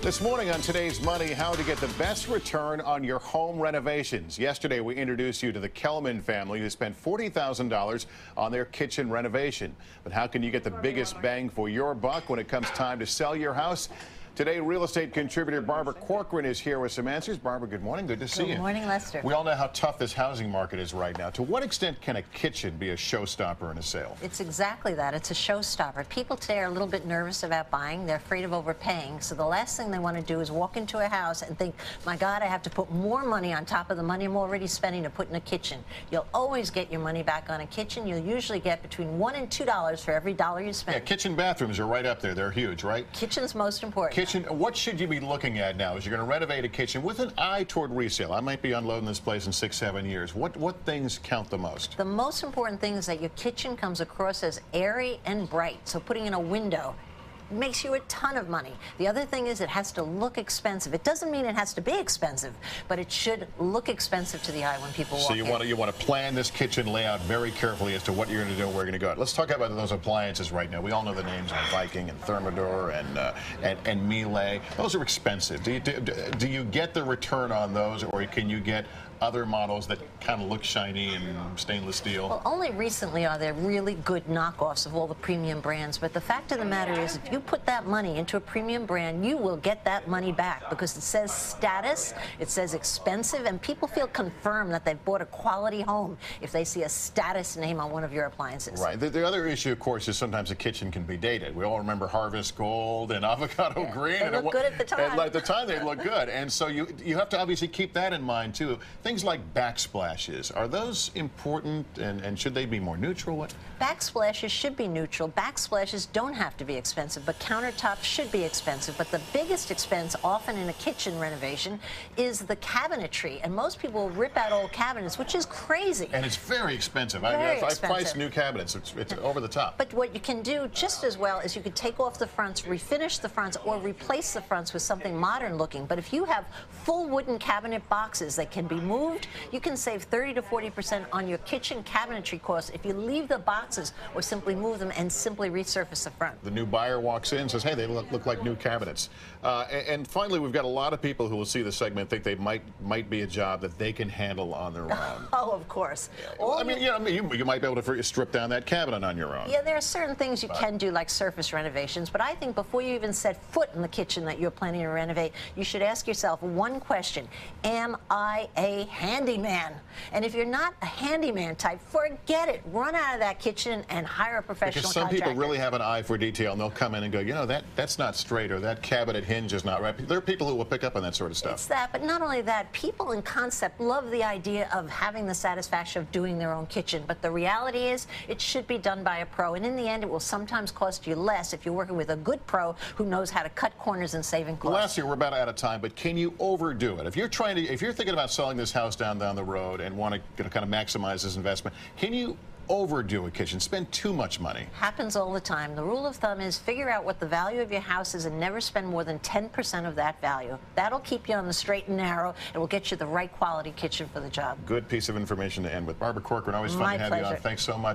This morning on Today's Money, how to get the best return on your home renovations. Yesterday, we introduced you to the Kelman family who spent $40,000 on their kitchen renovation. But how can you get the biggest bang for your buck when it comes time to sell your house? Today, real estate contributor Barbara Corcoran is here with some answers. Barbara, good morning. Good to see you. Good morning, Lester. We all know how tough this housing market is right now. To what extent can a kitchen be a showstopper in a sale? It's exactly that. It's a showstopper. People today are a little bit nervous about buying. They're afraid of overpaying. So the last thing they want to do is walk into a house and think, my God, I have to put more money on top of the money I'm already spending to put in a kitchen. You'll always get your money back on a kitchen. You'll usually get between $1 and $2 for every dollar you spend. Yeah, kitchen bathrooms are right up there. They're huge, right? Kitchen's most important. Kitchen, what should you be looking at now as you're going to renovate a kitchen with an eye toward resale? I might be unloading this place in 6-7 years. What things count the most? The most important thing is that your kitchen comes across as airy and bright. So putting in a window makes you a ton of money. The other thing is it has to look expensive. It doesn't mean it has to be expensive, but it should look expensive to the eye when people walk in. So you want to plan this kitchen layout very carefully as to what you're going to do and where you're going to go. Let's talk about those appliances right now. We all know the names of Viking and Thermador and Miele. Those are expensive. Do you get the return on those, or can you get other models that kind of look shiny and stainless steel? Well, only recently are there really good knockoffs of all the premium brands, but the fact of the matter is if you put that money into a premium brand, you will get that money back because it says status, it says expensive, and people feel confirmed that they've bought a quality home if they see a status name on one of your appliances. Right. The other issue, of course, is sometimes a kitchen can be dated. We all remember Harvest Gold and Avocado Green. They look good at the time. And at the time, they look good. And so you have to obviously keep that in mind, too. Things like backsplashes, are those important, and should they be more neutral? Backsplashes should be neutral. Backsplashes don't have to be expensive, but countertops should be expensive. But the biggest expense often in a kitchen renovation is the cabinetry, and most people rip out old cabinets, which is crazy. And it's very expensive. Very I've priced new cabinets. It's over the top. But what you can do just as well is you could take off the fronts, refinish the fronts, or replace the fronts with something modern looking. But if you have full wooden cabinet boxes that can be moved, you can save 30 to 40% on your kitchen cabinetry costs if you leave the boxes or simply move them and simply resurface the front. The new buyer walks in and says, hey, they look like new cabinets. And finally, we've got a lot of people who will see the segment think they might be a job that they can handle on their own. Oh, of course. You might be able to strip down that cabinet on your own. Yeah, there are certain things you can do, like surface renovations, but I think before you even set foot in the kitchen that you're planning to renovate, you should ask yourself one question: am I a handyman? And if you're not a handyman type, forget it. Run out of that kitchen and hire a professional Because some contractor. people really have an eye for detail, and they'll come in and go, you know, that's not straight, or that cabinet hinge is not right. There are people who will pick up on that sort of stuff. It's that, but not only that, people in concept love the idea of having the satisfaction of doing their own kitchen, but the reality is it should be done by a pro, and in the end it will sometimes cost you less if you're working with a good pro who knows how to cut corners and saving costs. Last year, we're about out of time, but can you overdo it? If you're thinking about selling this house down the road and want to kind of maximize this investment, can you overdo a kitchen, spend too much money? Happens all the time. The rule of thumb is figure out what the value of your house is and never spend more than 10% of that value. That'll keep you on the straight and narrow. It will get you the right quality kitchen for the job. Good piece of information to end with. Barbara Corcoran, always fun to have you on. Thanks so much.